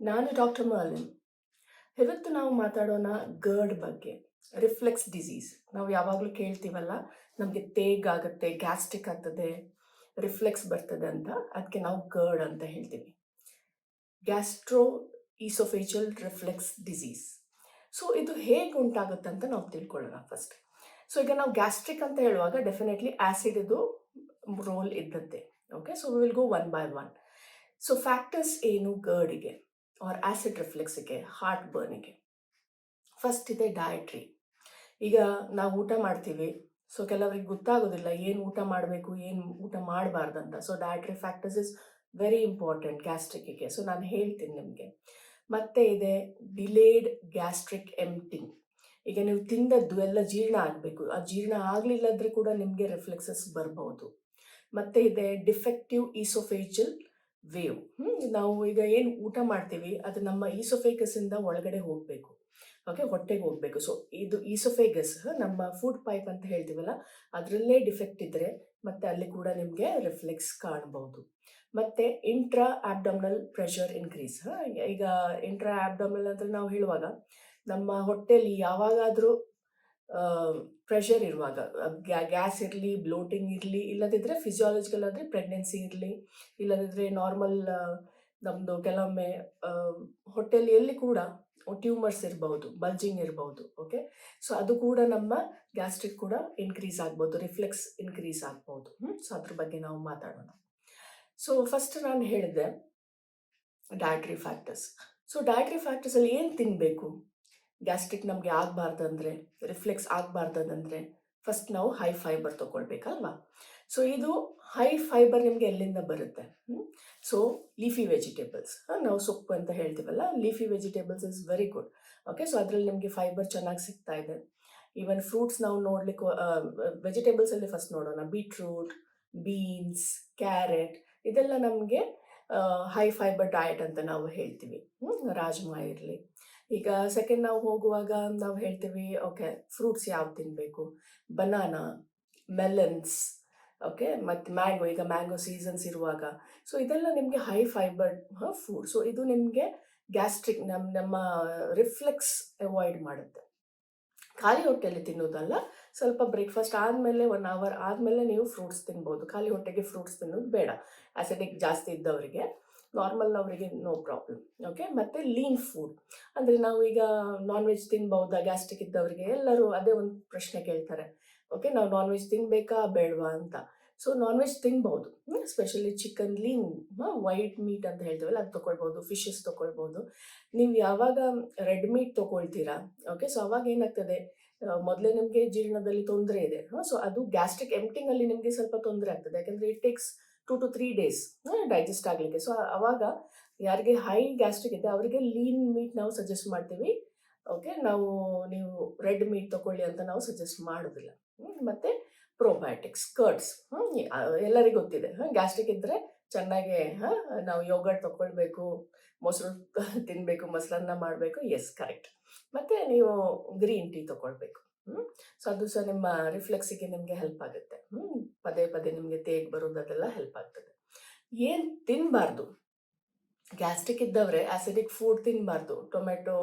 ನಾನು ಡಾಕ್ಟರ್ ಮಾಲಿನ್. ಇವತ್ತು ನಾವು ಮಾತಾಡೋಣ ಗರ್ಡ್ ಬಗ್ಗೆ. ರಿಫ್ಲೆಕ್ಸ್ ಡಿಸೀಸ್ ನಾವು ಯಾವಾಗಲೂ ಕೇಳ್ತೀವಲ್ಲ, ನಮಗೆ ತೇಗಾಗುತ್ತೆ, ಗ್ಯಾಸ್ಟ್ರಿಕ್ ಆಗ್ತದೆ, ರಿಫ್ಲೆಕ್ಸ್ ಬರ್ತದೆ ಅಂತ. ಅದಕ್ಕೆ ನಾವು ಗರ್ಡ್ ಅಂತ ಹೇಳ್ತೀವಿ. Gastro oesophageal reflux disease. So ಇದು ಹೇಗೆ ಉಂಟಾಗುತ್ತೆ ಅಂತ ನಾವು ತಿಳ್ಕೊಳ್ಳೋಣ ಫಸ್ಟ್. ಸೊ ಈಗ ನಾವು ಗ್ಯಾಸ್ಟ್ರಿಕ್ ಅಂತ ಹೇಳುವಾಗ ಡೆಫಿನೆಟ್ಲಿ ಆ್ಯಸಿಡ್ ಇದು ರೋಲ್ ಇದ್ದದ್ದೇ. Okay, so will go one by one. So factors ಏನು ಗರ್ಡಿಗೆ ಆರ್ ಆ್ಯಸಿಡ್ ರಿಫ್ಲೆಕ್ಸಿಗೆ, ಹಾರ್ಟ್ ಬರ್ನಿಗೆ? ಫಸ್ಟ್ ಇದೆ ಡಯಟ್ರಿ. ಈಗ ನಾವು ಊಟ ಮಾಡ್ತೀವಿ, ಸೊ ಕೆಲವರಿಗೆ ಗೊತ್ತಾಗೋದಿಲ್ಲ ಏನು ಊಟ ಮಾಡಬೇಕು, ಏನು ಊಟ ಮಾಡಬಾರ್ದಂತ. So dietary factors is very important ಗ್ಯಾಸ್ಟ್ರಿಕ್ಕಿಗೆ. ಸೊ ನಾನು ಹೇಳ್ತೀನಿ ನಿಮಗೆ. ಮತ್ತೆ ಇದೆ ಡಿಲೇಡ್ ಗ್ಯಾಸ್ಟ್ರಿಕ್ ಎಂಪ್ಟಿಂಗ್. ಈಗ ನೀವು ತಿಂದದ್ದು ಎಲ್ಲ ಜೀರ್ಣ ಆಗಬೇಕು, ಆ ಜೀರ್ಣ ಆಗಲಿಲ್ಲದ್ರೆ ಕೂಡ ನಿಮಗೆ ರಿಫ್ಲೆಕ್ಸಸ್ ಬರ್ಬೋದು. ಮತ್ತೆ ಇದೆ ಡಿಫೆಕ್ಟಿವ್ ಈಸೋಫೇಜಲ್ ವೇವ್. ನಾವು ಈಗ ಏನು ಊಟ ಮಾಡ್ತೀವಿ ಅದು ನಮ್ಮ ಈಸೋಫೇಗಸ್ಸಿಂದ ಒಳಗಡೆ ಹೋಗಬೇಕು. ಓಕೆ, ಹೊಟ್ಟೆಗೆ ಹೋಗಬೇಕು. ಸೊ ಇದು ಈಸೋಫೇಗಸ್ ನಮ್ಮ ಫುಡ್ ಪೈಪ್ ಅಂತ ಹೇಳ್ತೀವಲ್ಲ, ಅದರಲ್ಲೇ ಡಿಫೆಕ್ಟ್ ಇದ್ದರೆ ಮತ್ತೆ ಅಲ್ಲಿ ಕೂಡ ನಿಮಗೆ ರಿಫ್ಲೆಕ್ಸ್ ಕಾಣಬಹುದು. ಮತ್ತೆ ಇಂಟ್ರಾ ಆಬ್ಡಮಿನಲ್ ಪ್ರೆಷರ್ ಇನ್ಕ್ರೀಸ್. ಈಗ ಇಂಟ್ರಾ ಆಬ್ಡಮಿನಲ್ ಅಂತ ನಾವು ಹೇಳುವಾಗ ನಮ್ಮ ಹೊಟ್ಟೆಯಲ್ಲಿ ಯಾವಾಗಾದರೂ ಪ್ರೆಷರ್ ಇರುವಾಗ, ಗ್ಯಾಸ್ ಇರಲಿ, ಬ್ಲೋಟಿಂಗ್ ಇರಲಿ, ಇಲ್ಲದಿದ್ದರೆ ಫಿಸಿಯಾಲಜಿಕಲ್ ಆದರೆ ಪ್ರೆಗ್ನೆನ್ಸಿ ಇರಲಿ, ಇಲ್ಲದಿದ್ದರೆ ನಾರ್ಮಲ್ ನಮ್ಮದು ಕೆಲವೊಮ್ಮೆ ಹೊಟ್ಟೆಯಲ್ಲಿ ಎಲ್ಲಿ ಕೂಡ ಟ್ಯೂಮರ್ಸ್ ಇರ್ಬೋದು, ಬಲ್ಜಿಂಗ್ ಇರ್ಬೋದು. ಓಕೆ, ಸೊ ಅದು ಕೂಡ ನಮ್ಮ ಗ್ಯಾಸ್ಟ್ರಿಕ್ ಕೂಡ ಇನ್ಕ್ರೀಸ್ ಆಗ್ಬೋದು, ರಿಫ್ಲೆಕ್ಸ್ ಇನ್ಕ್ರೀಸ್ ಆಗ್ಬೋದು. ಸೊ ಅದ್ರ ಬಗ್ಗೆ ನಾವು ಮಾತಾಡೋಣ. ಸೊ ಫಸ್ಟ್ ನಾನು ಹೇಳಿದೆ ಡಯಟ್ರಿ ಫ್ಯಾಕ್ಟರ್ಸ್. ಸೊ ಡಯಟ್ರಿ ಫ್ಯಾಕ್ಟರ್ಸಲ್ಲಿ ಏನು ತಿನ್ನಬೇಕು ಗ್ಯಾಸ್ಟ್ರಿಕ್ ನಮಗೆ ಆಗಬಾರ್ದಂದ್ರೆ, ರಿಫ್ಲೆಕ್ಸ್ ಆಗಬಾರ್ದಂದ್ರೆ, ಫಸ್ಟ್ ನಾವು ಹೈ ಫೈಬರ್ ತೊಗೊಳ್ಬೇಕಲ್ವಾ? ಸೊ ಇದು ಹೈ ಫೈಬರ್ ನಿಮಗೆ ಎಲ್ಲಿಂದ ಬರುತ್ತೆ? ಸೊ ಲೀಫಿ ವೆಜಿಟೇಬಲ್ಸ್, ನಾವು ಸೊಪ್ಪು ಅಂತ ಹೇಳ್ತೀವಲ್ಲ, leafy vegetables is very good. Okay, so ಅದರಲ್ಲಿ ನಿಮಗೆ ಫೈಬರ್ ಚೆನ್ನಾಗಿ ಸಿಗ್ತಾ ಇದೆ. ಈವನ್ ಫ್ರೂಟ್ಸ್ ನಾವು ನೋಡ್ಲಿಕ್ಕೆ, ವೆಜಿಟೇಬಲ್ಸಲ್ಲಿ ಫಸ್ಟ್ ನೋಡೋಣ. ಬೀಟ್ರೂಟ್, ಬೀನ್ಸ್, ಕ್ಯಾರೆಟ್, ಇದೆಲ್ಲ ನಮಗೆ ಹೈ ಫೈಬರ್ ಡಯಟ್ ಅಂತ ನಾವು ಹೇಳ್ತೀವಿ. ರಾಜ್ಮಾ ಇರಲಿ. ಈಗ ಸೆಕೆಂಡ್ ನಾವು ಹೋಗುವಾಗ ನಾವು ಹೇಳ್ತೀವಿ, ಓಕೆ, ಫ್ರೂಟ್ಸ್ ಯಾವ್ದು ತಿನ್ನಬೇಕು? ಬನಾನಾ, ಮೆಲನ್ಸ್, ಓಕೆ, ಮತ್ತು ಮ್ಯಾಂಗೋ. ಈಗ ಮ್ಯಾಂಗೋ ಸೀಸನ್ಸ್ ಇರುವಾಗ, ಸೊ ಇದೆಲ್ಲ ನಿಮಗೆ ಹೈ ಫೈಬರ್ ಫುಡ್. ಸೊ ಇದು ನಿಮಗೆ ಗ್ಯಾಸ್ಟ್ರಿಕ್ ನಮ್ಮ ರಿಫ್ಲೆಕ್ಸ್ ಅವಾಯ್ಡ್ ಮಾಡುತ್ತೆ. ಖಾಲಿ ಹೊಟ್ಟೆಯಲ್ಲಿ ತಿನ್ನೋದಲ್ಲ, ಸ್ವಲ್ಪ ಬ್ರೇಕ್ಫಾಸ್ಟ್ ಆದಮೇಲೆ 1 ಅವರ್ ಆದಮೇಲೆ ನೀವು ಫ್ರೂಟ್ಸ್ ತಿನ್ಬೋದು. ಖಾಲಿ ಹೊಟ್ಟೆಗೆ ಫ್ರೂಟ್ಸ್ ತಿನ್ನೋದು ಬೇಡ, ಆ್ಯಸಿಡಿಕ್ ಜಾಸ್ತಿ ಇದ್ದವರಿಗೆ. ನಾರ್ಮಲ್ನವರಿಗೆ ನೋ ಪ್ರಾಬ್ಲಮ್. ಓಕೆ, ಮತ್ತು ಲೀನ್ ಫುಡ್ ಅಂದರೆ ನಾವು ಈಗ ನಾನ್ ವೆಜ್ ತಿನ್ಬಹುದಾ ಗ್ಯಾಸ್ಟ್ರಿಕ್ ಇದ್ದವರಿಗೆ? ಎಲ್ಲರೂ ಅದೇ ಒಂದು ಪ್ರಶ್ನೆ ಕೇಳ್ತಾರೆ. ಓಕೆ, ನಾವು ನಾನ್ ವೆಜ್ ತಿನ್ನಬೇಕಾ ಬೇಡವಾ ಅಂತ. ಸೊ ನಾನ್ ವೆಜ್ ತಿನ್ಬೋದು, specially chicken, lean white meat ಅಂತ ಹೇಳ್ತೀವಲ್ಲ, ಅದು ತೊಗೊಳ್ಬೋದು. ಫಿಶಸ್ ತೊಗೊಳ್ಬೋದು. ನೀವು ಯಾವಾಗ ರೆಡ್ ಮೀಟ್ ತೊಗೊಳ್ತೀರಾ, ಓಕೆ, ಸೊ ಅವಾಗ ಏನಾಗ್ತದೆ, ಮೊದಲೇ ನಿಮಗೆ ಜೀರ್ಣದಲ್ಲಿ ತೊಂದರೆ ಇದೆ. ಸೊ ಅದು ಗ್ಯಾಸ್ಟ್ರಿಕ್ ಎಂಪ್ಟಿಂಗಲ್ಲಿ ನಿಮಗೆ ಸ್ವಲ್ಪ ತೊಂದರೆ ಆಗ್ತದೆ, ಯಾಕಂದರೆ it takes 2 to 3 days digest ಆಗಲಿಕ್ಕೆ. ಸೊ ಅವಾಗ ಯಾರಿಗೆ ಹೈ ಗ್ಯಾಸ್ಟ್ರಿಕ್ ಇದೆ ಅವರಿಗೆ ಲೀನ್ ಮೀಟ್ ನಾವು ಸಜೆಸ್ಟ್ ಮಾಡ್ತೀವಿ. ಓಕೆ, ನೀವು ರೆಡ್ ಮೀಟ್ ತೊಗೊಳ್ಳಿ ಅಂತ ನಾವು ಸಜೆಸ್ಟ್ ಮಾಡೋದಿಲ್ಲ. ಮತ್ತು ಪ್ರೋಬಯೋಟಿಕ್ಸ್, ಕರ್ಡ್ಸ್, ಎಲ್ಲರಿಗೂ ಗೊತ್ತಿದೆ. ಗ್ಯಾಸ್ಟ್ರಿಕ್ ಇದ್ದರೆ ಚೆನ್ನಾಗೆ ನಾವು ಯೋಗರ್ಟ್ ತೊಗೊಳ್ಬೇಕು, ಮೊಸರು ತಿನ್ನಬೇಕು, ಮೊಸರನ್ನ ಮಾಡಬೇಕು. Yes, correct. ಮತ್ತು ನೀವು ಗ್ರೀನ್ ಟೀ ತೊಗೊಳ್ಬೇಕು. ಸೊ ಅದು ಸಹ ನಿಮ್ಮ ರಿಫ್ಲೆಕ್ಸಿಗೆ ನಿಮಗೆ ಹೆಲ್ಪ್ ಆಗುತ್ತೆ. ಪದೇ ಪದೇ ನಿಮಗೆ ತೇಗ್ ಬರೋದು ಅದೆಲ್ಲ ಹೆಲ್ಪ್ ಆಗ್ತದೆ. ಏನು ತಿನ್ನಬಾರ್ದು ಗ್ಯಾಸ್ಟ್ರಿಕ್ ಇದ್ದವ್ರೆ? ಆ್ಯಸಿಡಿಕ್ ಫುಡ್ ತಿನ್ನಬಾರ್ದು. ಟೊಮೆಟೊ,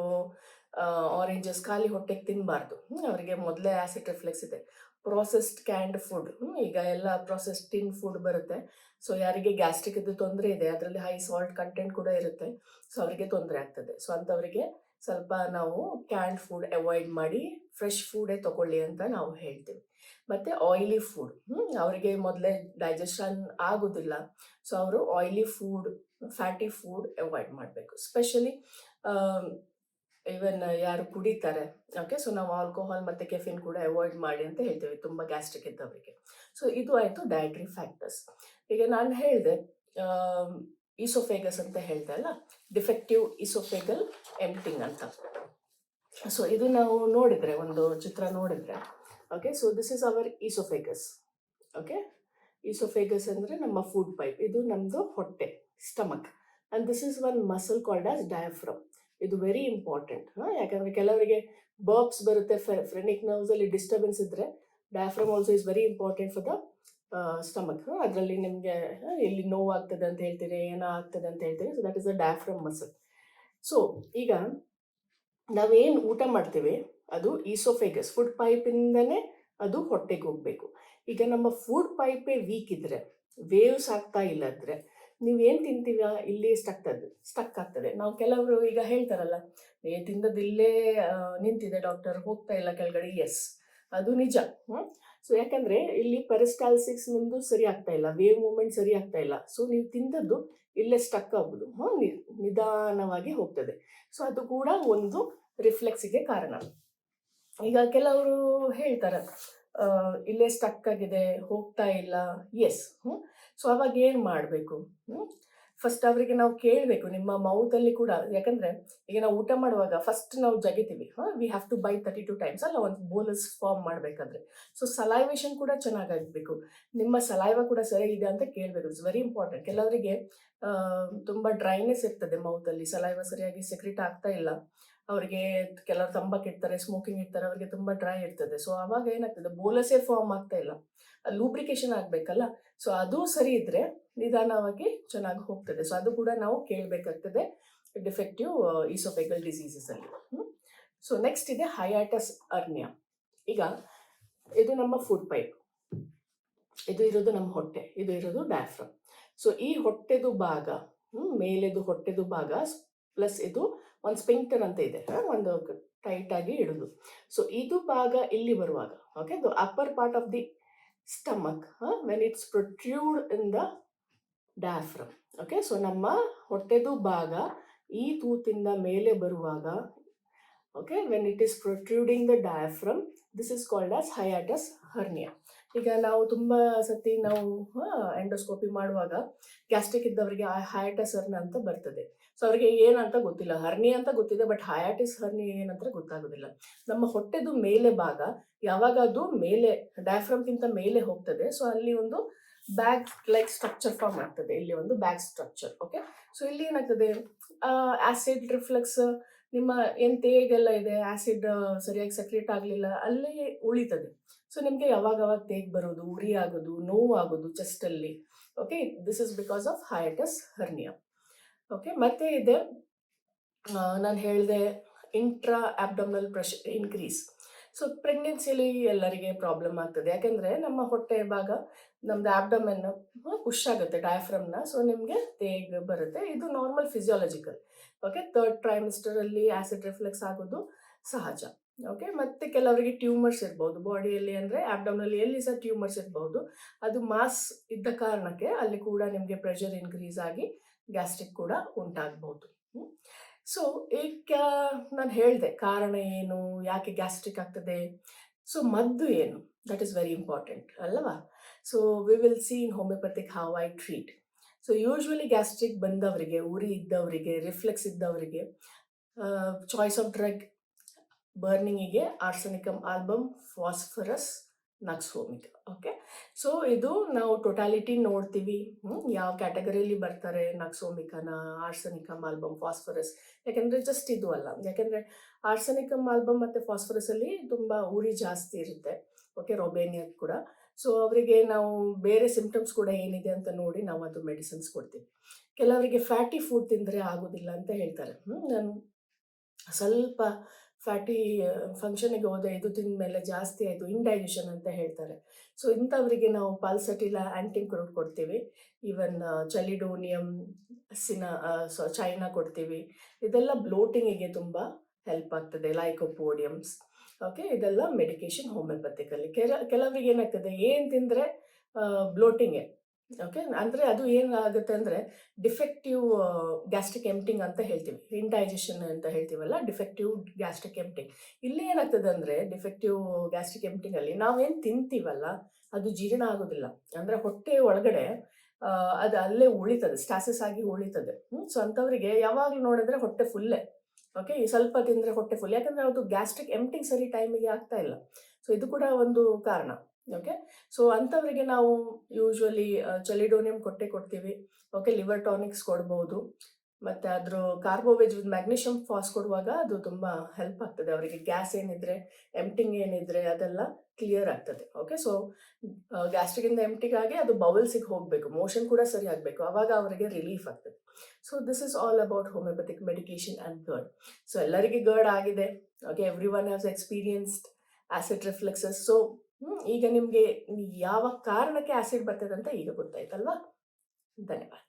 ಆರೆಂಜಸ್ ಖಾಲಿ ಹೊಟ್ಟೆಗೆ ತಿನ್ನಬಾರ್ದು. ಅವರಿಗೆ ಮೊದಲೇ ಆ್ಯಸಿಡ್ ರಿಫ್ಲೆಕ್ಸ್ ಇದೆ. ಪ್ರೊಸೆಸ್ಡ್ ಕ್ಯಾಂಡ್ ಫುಡ್, ಈಗ ಎಲ್ಲ ಪ್ರೊಸೆಸ್ಡ್ ಟಿನ್ ಫುಡ್ ಬರುತ್ತೆ. ಸೊ ಯಾರಿಗೆ ಗ್ಯಾಸ್ಟ್ರಿಕ್ ಇದ್ದು ತೊಂದರೆ ಇದೆ, ಅದರಲ್ಲಿ ಹೈ ಸಾಲ್ಟ್ ಕಂಟೆಂಟ್ ಕೂಡ ಇರುತ್ತೆ. ಸೊ ಅವರಿಗೆ ತೊಂದರೆ ಆಗ್ತದೆ. ಸೊ ಅಂಥವರಿಗೆ ಸ್ವಲ್ಪ ನಾವು ಕ್ಯಾಂಡ್ ಫುಡ್ ಅವಾಯ್ಡ್ ಮಾಡಿ ಫ್ರೆಶ್ ಫುಡೇ ತೊಗೊಳ್ಳಿ ಅಂತ ನಾವು ಹೇಳ್ತೀವಿ. ಮತ್ತು ಆಯಿಲಿ ಫುಡ್, ಅವರಿಗೆ ಮೊದಲೇ ಡೈಜೆಷನ್ ಆಗೋದಿಲ್ಲ. ಸೊ ಅವರು oily food, fatty food avoid ಮಾಡಬೇಕು. ಸ್ಪೆಷಲಿ ಈವನ್ ಯಾರು ಕುಡಿತಾರೆ, ಓಕೆ, ಸೊ ನಾವು ಆಲ್ಕೋಹಾಲ್ ಮತ್ತು ಕೆಫಿನ್ ಕೂಡ ಅವಾಯ್ಡ್ ಮಾಡಿ ಅಂತ ಹೇಳ್ತೀವಿ ತುಂಬ ಗ್ಯಾಸ್ಟ್ರಿಕ್ ಇದ್ದವರಿಗೆ. ಸೊ ಇದು ಆಯಿತು ಡಯಟ್ರಿ ಫ್ಯಾಕ್ಟರ್ಸ್. ಈಗ ನಾನು ಹೇಳಿದೆ ಈಸೋಫೇಗಸ್ ಅಂತ ಹೇಳ್ದೆ ಅಲ್ಲ, ಡಿಫೆಕ್ಟಿವ್ ಈಸೋಫೇಗಲ್ ಎಂಪ್ಟಿಂಗ್ ಅಂತ. ಸೊ ಇದು ನಾವು ನೋಡಿದರೆ, ಒಂದು ಚಿತ್ರ ನೋಡಿದರೆ, okay, so this is our oesophagus. Okay, oesophagus ಅಂದರೆ ನಮ್ಮ ಫುಡ್ ಪೈಪ್, ಇದು ನಮ್ಮದು ಹೊಟ್ಟೆ, stomach. And this is one muscle called as diaphragm. ಇದು ವೆರಿ ಇಂಪಾರ್ಟೆಂಟ್. ಯಾಕಂದರೆ ಕೆಲವರಿಗೆ ಬರ್ಬ್ಸ್ ಬರುತ್ತೆ, ಫ್ರೆನಿಕ್ ನರ್ವ್ಸಲ್ಲಿ ಡಿಸ್ಟರ್ಬೆನ್ಸ್ ಇದ್ದರೆ diaphragm also is very important for the stomach. ಅದರಲ್ಲಿ ನಿಮಗೆ ಎಲ್ಲಿ ನೋವು ಆಗ್ತದೆ ಅಂತ ಹೇಳ್ತೀರಿ, ಏನೋ ಆಗ್ತದೆ ಅಂತ ಹೇಳ್ತೀರಿ. So that is the diaphragm muscle. So ಈಗ ನಾವೇನು ಊಟ ಮಾಡ್ತೇವೆ ಅದು ಈಸೋಫೇಗಸ್ ಫುಡ್ ಪೈಪಿಂದನೇ ಅದು ಹೊಟ್ಟೆಗೆ ಹೋಗಬೇಕು. ಈಗ ನಮ್ಮ ಫುಡ್ ಪೈಪೇ ವೀಕ್ ಇದ್ರೆ, ವೇವ್ಸ್ ಆಗ್ತಾ ಇಲ್ಲದ್ರೆ ನೀವೇನು ತಿಂತೀವ ಇಲ್ಲಿ ಸ್ಟಕ್ ಆಗ್ತದೆ. ನಾವು ಕೆಲವರು ಈಗ ಹೇಳ್ತಾರಲ್ಲ, ತಿಂದದ್ದು ಇಲ್ಲೇ ನಿಂತಿದೆ ಡಾಕ್ಟರ್, ಹೋಗ್ತಾ ಇಲ್ಲ ಕೆಳಗಡೆ. ಎಸ್, ಅದು ನಿಜ. ಸೊ ಯಾಕಂದ್ರೆ ಇಲ್ಲಿ ಪೆರಿಸ್ಟಾಲ್ಸಿಸ್ ನಿಮ್ದು ಸರಿ ಆಗ್ತಾ ಇಲ್ಲ, ವೇವ್ ಮೂವ್ಮೆಂಟ್ ಸರಿ ಆಗ್ತಾ ಇಲ್ಲ. ಸೊ ನೀವು ತಿಂದದ್ದು ಇಲ್ಲೇ ಸ್ಟಕ್ ಆಗುದು, ನಿಧಾನವಾಗಿ ಹೋಗ್ತದೆ. ಸೊ ಅದು ಕೂಡ ಒಂದು ರಿಫ್ಲೆಕ್ಸಿಗೆ ಕಾರಣ. ಈಗ ಕೆಲವರು ಹೇಳ್ತಾರೆ ಇಲ್ಲೇ ಸ್ಟಕ್ ಆಗಿದೆ, ಹೋಗ್ತಾ ಇಲ್ಲ. ಎಸ್. ಸೊ ಅವಾಗ ಏನು ಮಾಡಬೇಕು? ಫಸ್ಟ್ ಅವರಿಗೆ ನಾವು ಕೇಳಬೇಕು, ನಿಮ್ಮ ಮೌತಲ್ಲಿ ಕೂಡ. ಯಾಕಂದ್ರೆ ಈಗ ನಾವು ಊಟ ಮಾಡುವಾಗ ಫಸ್ಟ್ ನಾವು ಜಗಿತೀವಿ, we have to by 32 times ಅಲ್ಲ, ಒಂದು ಬೋಲಸ್ ಫಾರ್ಮ್ ಮಾಡಬೇಕಾದ್ರೆ. ಸೊ ಸಲೈವೇಷನ್ ಕೂಡ ಚೆನ್ನಾಗಾಗಬೇಕು, ನಿಮ್ಮ ಸಲೈವ ಕೂಡ ಸರಿ ಇದೆ ಅಂತ ಕೇಳಬೇಕು. It's very important. ಕೆಲವರಿಗೆ ತುಂಬ ಡ್ರೈನೆಸ್ ಇರ್ತದೆ ಮೌತಲ್ಲಿ, ಸಲೈವ ಸರಿಯಾಗಿ ಸೆಕ್ರೆಟ್ ಆಗ್ತಾ ಇಲ್ಲ. ಅವರಿಗೆ ಕೆಲವರು ತಂಬಾಕು ಇರ್ತಾರೆ, ಸ್ಮೋಕಿಂಗ್ ಇರ್ತಾರೆ, ಅವರಿಗೆ ತುಂಬ ಡ್ರೈ ಇರ್ತದೆ. ಸೊ ಅವಾಗ ಏನಾಗ್ತದೆ, ಬೋಲಸೇ ಫಾರ್ಮ್ ಆಗ್ತಾ ಇಲ್ಲ, ಲೂಬ್ರಿಕೇಶನ್ ಆಗಬೇಕಲ್ಲ. ಸೊ ಅದು ಸರಿ ಇದ್ರೆ ನಿಧಾನವಾಗಿ ಚೆನ್ನಾಗಿ ಹೋಗ್ತದೆ. ಸೊ ಅದು ಕೂಡ ನಾವು ಕೇಳಬೇಕಾಗ್ತದೆ ಡಿಫೆಕ್ಟಿವ್ ಈಸೋಫೆಗಲ್ ಡಿಸೀಸಸ್ ಅಲ್ಲಿ. ಸೊ ನೆಕ್ಸ್ಟ್ ಇದೆ ಹಯಾಟಸ್ ಅರ್ನಿಯಾ. ಈಗ ಇದು ನಮ್ಮ ಫುಡ್ ಪೈಪ್, ಇದು ಇರೋದು ನಮ್ಮ ಹೊಟ್ಟೆ, ಇದು ಇರೋದು ಡಯಾಫ್ರಮ್. ಸೊ ಈ ಹೊಟ್ಟೆದು ಭಾಗ, ಮೇಲೆದು ಹೊಟ್ಟೆದು ಭಾಗ ಪ್ಲಸ್ ಇದು ಒಂದು ಸ್ಪಿಂಕ್ಟರ್ ಅಂತ ಇದೆ, ಒಂದು ಟೈಟ್ ಆಗಿ ಇಡುದು. ಸೊ ಇದು ಭಾಗ ಇಲ್ಲಿ ಬರುವಾಗ, okay, the upper part of the stomach when it's protrude in the diaphragm. Okay, so ನಮ್ಮ ಹೊಟ್ಟೆದು ಭಾಗ ಈ ತೂತಿಂದ ಮೇಲೆ ಬರುವಾಗ, okay, when it is protruding the diaphragm, this is called as hiatus hernia. ಈಗ ನಾವು ತುಂಬ ಸತಿ ನಾವು ಎಂಡೋಸ್ಕೋಪಿ ಮಾಡುವಾಗ ಗ್ಯಾಸ್ಟ್ರಿಕ್ ಇದ್ದವರಿಗೆ ಹಯಾಟಸ್ ಹರ್ನಿಯಾ ಅಂತ ಬರ್ತದೆ. ಸೊ ಅವರಿಗೆ ಏನಂತ ಗೊತ್ತಿಲ್ಲ, ಹರ್ನಿ ಅಂತ ಗೊತ್ತಿದೆ, ಬಟ್ ಹಯಾಟಿಸ್ ಹರ್ನಿ ಏನಂತ ಗೊತ್ತಾಗೋದಿಲ್ಲ. ನಮ್ಮ ಹೊಟ್ಟೆದು ಮೇಲೆ ಭಾಗ ಯಾವಾಗ ಅದು ಮೇಲೆ ಡಯಾಫ್ರಮ್ಗಿಂತ ಮೇಲೆ ಹೋಗ್ತದೆ, ಸೊ ಅಲ್ಲಿ ಒಂದು ಬ್ಯಾಗ್ ಲೈಕ್ ಸ್ಟ್ರಕ್ಚರ್ ಫಾರ್ಮ್ ಆಗ್ತದೆ, ಇಲ್ಲಿ ಒಂದು ಬ್ಯಾಗ್ ಸ್ಟ್ರಕ್ಚರ್. ಓಕೆ, ಸೊ ಇಲ್ಲಿ ಏನಾಗ್ತದೆ, ಆಸಿಡ್ ರಿಫ್ಲೆಕ್ಸ್, ನಿಮ್ಮ ಏನು ತೇಗೆಲ್ಲ ಇದೆ, ಆಸಿಡ್ ಸರಿಯಾಗಿ ಸೆಕ್ರೇಟ್ ಆಗಲಿಲ್ಲ, ಅಲ್ಲಿ ಉಳಿತದೆ. ಸೊ ನಿಮಗೆ ಯಾವಾಗ ತೇಗ್ ಬರೋದು, ಉರಿ ಆಗೋದು, ನೋವು ಆಗೋದು ಚೆಸ್ಟಲ್ಲಿ. Okay, this is because of hiatus hernia. Okay, ಮತ್ತೆ ಇದೆ ನಾನು ಹೇಳಿದೆ intra abdominal pressure increase. So ಪ್ರೆಗ್ನೆನ್ಸಿಯಲ್ಲಿ ಎಲ್ಲರಿಗೆ ಪ್ರಾಬ್ಲಮ್ ಆಗ್ತದೆ, ಯಾಕೆಂದರೆ ನಮ್ಮ ಹೊಟ್ಟೆ ಭಾಗ, ನಮ್ದು ಆಬ್ಡಮೆನ್ ಪುಷ್ ಆಗುತ್ತೆ ಡಯಾಫ್ರಮ್ನ. ಸೊ ನಿಮಗೆ ತೇಗ್ ಬರುತ್ತೆ, ಇದು ನಾರ್ಮಲ್ ಫಿಸಿಯಾಲಜಿಕಲ್. ಓಕೆ, 3rd ಟ್ರೈಮಿಸ್ಟರಲ್ಲಿ ಆಸಿಡ್ ರಿಫ್ಲೆಕ್ಸ್ ಆಗೋದು ಸಹಜ. ಓಕೆ, ಮತ್ತೆ ಕೆಲವರಿಗೆ ಟ್ಯೂಮರ್ಸ್ ಇರ್ಬೋದು ಬಾಡಿಯಲ್ಲಿ, ಅಂದರೆ ಆಬ್ಡಮಿನಲ್ಲಿ ಎಲ್ಲಿ ಸಹ ಟ್ಯೂಮರ್ಸ್ ಇರ್ಬೋದು. ಅದು ಮಾಸ್ ಇದ್ದ ಕಾರಣಕ್ಕೆ ಅಲ್ಲಿ ಕೂಡ ನಿಮಗೆ ಪ್ರೆಷರ್ ಇನ್ಕ್ರೀಸ್ ಆಗಿ ಗ್ಯಾಸ್ಟ್ರಿಕ್ ಕೂಡ ಉಂಟಾಗ್ಬೋದು. ಸೊ ಈಗ ನಾನು ಹೇಳಿದೆ ಕಾರಣ ಏನು, ಯಾಕೆ ಗ್ಯಾಸ್ಟ್ರಿಕ್ ಆಗ್ತದೆ. ಸೊ ಮದ್ದು ಏನು, ದಟ್ ಈಸ್ ವೆರಿ ಇಂಪಾರ್ಟೆಂಟ್ ಅಲ್ಲವಾ. So we will see in homeopathic how I treat. So usually gastric ಬಂದವರಿಗೆ, ಉರಿ ಇದ್ದವರಿಗೆ, ರಿಫ್ಲೆಕ್ಸ್ ಇದ್ದವರಿಗೆ ಚಾಯ್ಸ್ ಆಫ್ ಡ್ರಗ್ ಬರ್ನಿಂಗಿಗೆ arsenicum album, phosphorus, nux vomica. Okay, so ಇದು ನಾವು ಟೋಟಾಲಿಟಿ ನೋಡ್ತೀವಿ, ಯಾವ ಕ್ಯಾಟಗರಿಯಲ್ಲಿ ಬರ್ತಾರೆ, ನಕ್ಸೋಮಿಕನ, ಆರ್ಸೆನಿಕಮ್ ಆಲ್ಬಮ್, ಫಾಸ್ಫರಸ್. ಯಾಕೆಂದರೆ ಜಸ್ಟ್ ಇದು ಅಲ್ಲ, ಯಾಕೆಂದರೆ ಆರ್ಸೆನಿಕಮ್ ಆಲ್ಬಮ್ ಮತ್ತು ಫಾಸ್ಫರಸಲ್ಲಿ ತುಂಬ ಉರಿ ಜಾಸ್ತಿ ಇರುತ್ತೆ. ಓಕೆ, ರೊಬೇನಿಯಾ ಕೂಡ. ಸೊ ಅವರಿಗೆ ನಾವು ಬೇರೆ ಸಿಂಪ್ಟಮ್ಸ್ ಕೂಡ ಏನಿದೆ ಅಂತ ನೋಡಿ ನಾವು ಅದು ಮೆಡಿಸಿನ್ಸ್ ಕೊಡ್ತೀವಿ. ಕೆಲವರಿಗೆ ಫ್ಯಾಟಿ ಫುಡ್ ತಿಂದರೆ ಆಗೋದಿಲ್ಲ ಅಂತ ಹೇಳ್ತಾರೆ. ನಾನು ಸ್ವಲ್ಪ ಫ್ಯಾಟಿ ಫಂಕ್ಷನಿಗೆ ಹೋದೆ, ಇದು ತಿಂದ ಮೇಲೆ ಜಾಸ್ತಿ ಆಯಿತು, ಇಂಡೈಜೆಷನ್ ಅಂತ ಹೇಳ್ತಾರೆ. ಸೊ ಇಂಥವರಿಗೆ ನಾವು ಪಾಲ್ಸಟಿಲ ಆ್ಯಂಟಿಕ್ರೋಟ್ ಕೊಡ್ತೀವಿ, ಈವನ್ ಚಲಿಡೋನಿಯಮ್ ಚೈನಾ ಕೊಡ್ತೀವಿ. ಇದೆಲ್ಲ ಬ್ಲೋಟಿಂಗಿಗೆ ತುಂಬ ಹೆಲ್ಪ್ ಆಗ್ತದೆ, ಲೈಕೋಪೋಡಿಯಮ್ಸ್. ಓಕೆ, ಇದೆಲ್ಲ ಮೆಡಿಕೇಶನ್ ಹೋಮಿಯೋಪತಿಕಲ್ಲಿ. ಕೆಲವರಿಗೆ ಏನಾಗ್ತದೆ, ಏನು ತಿಂದರೆ ಬ್ಲೋಟಿಂಗೆ. ಓಕೆ, ಅಂದರೆ ಅದು ಏನಾಗುತ್ತೆ ಅಂದರೆ ಡಿಫೆಕ್ಟಿವ್ ಗ್ಯಾಸ್ಟ್ರಿಕ್ ಎಂಪ್ಟಿಂಗ್ ಅಂತ ಹೇಳ್ತೀವಿ, ಇಂಡೈಜೆಷನ್ ಅಂತ ಹೇಳ್ತೀವಲ್ಲ, ಡಿಫೆಕ್ಟಿವ್ ಗ್ಯಾಸ್ಟ್ರಿಕ್ ಎಂಪ್ಟಿಂಗ್. ಇಲ್ಲಿ ಏನಾಗ್ತದೆ ಅಂದರೆ ಡಿಫೆಕ್ಟಿವ್ ಗ್ಯಾಸ್ಟ್ರಿಕ್ ಎಂಪ್ಟಿಂಗಲ್ಲಿ ನಾವೇನು ತಿಂತೀವಲ್ಲ ಅದು ಜೀರ್ಣ ಆಗೋದಿಲ್ಲ, ಅಂದರೆ ಹೊಟ್ಟೆ ಒಳಗಡೆ ಅದು ಅಲ್ಲೇ ಉಳಿತದೆ, ಸ್ಟಾಸಿಸ್ ಆಗಿ ಉಳಿತದೆ. ಸೊ ಅಂಥವರಿಗೆ ಯಾವಾಗಲೂ ನೋಡಿದ್ರೆ ಹೊಟ್ಟೆ ಫುಲ್ಲೇ. ಓಕೆ, ಸ್ವಲ್ಪ ತಿಂದರೆ ಹೊಟ್ಟೆ ಫುಲ್, ಯಾಕಂದರೆ ಅದು ಗ್ಯಾಸ್ಟ್ರಿಕ್ ಎಂಪ್ಟಿಂಗ್ ಸರಿ ಟೈಮಿಗೆ ಆಗ್ತಾ ಇಲ್ಲ. ಸೊ ಇದು ಕೂಡ ಒಂದು ಕಾರಣ. ಓಕೆ, ಸೊ ಅಂಥವರಿಗೆ ನಾವು ಯೂಶ್ವಲಿ ಚಲಿಡೋನಿಯಂ ಕೊಡ್ತೀವಿ. ಓಕೆ, ಲಿವರ್ ಟಾನಿಕ್ಸ್ ಕೊಡ್ಬೋದು. ಮತ್ತು ಅದ್ರ ಕಾರ್ಬೋವೇಜ್ ವಿತ್ ಮ್ಯಾಗ್ನೀಷಿಯಮ್ ಫಾಸ್ ಕೊಡುವಾಗ ಅದು ತುಂಬ ಹೆಲ್ಪ್ ಆಗ್ತದೆ ಅವರಿಗೆ. ಗ್ಯಾಸ್ ಏನಿದ್ರೆ, ಎಂಪ್ಟಿಂಗ್ ಏನಿದ್ರೆ ಅದೆಲ್ಲ ಕ್ಲಿಯರ್ ಆಗ್ತದೆ. ಓಕೆ, ಸೊ ಗ್ಯಾಸ್ಟ್ರಿಕಿಂದ ಎಂಪ್ಟಿಗಾಗಿ ಅದು ಬೌಲ್ಸಿಗೆ ಹೋಗಬೇಕು, ಮೋಷನ್ ಕೂಡ ಸರಿ ಆಗಬೇಕು, ಆವಾಗ ಅವರಿಗೆ ರಿಲೀಫ್ ಆಗ್ತದೆ. So this is all about homeopathic medication and GERD. So ಎಲ್ಲರಿಗೆ ಗರ್ಡ್ ಆಗಿದೆ. Okay, everyone has experienced acid refluxes. So ಈಗ ನಿಮಗೆ ಯಾವ ಕಾರಣಕ್ಕೆ ಆಸಿಡ್ ಬರ್ತದೆ ಅಂತ ಈಗ ಗೊತ್ತಾಯ್ತಲ್ವಾ? ಧನ್ಯವಾದ.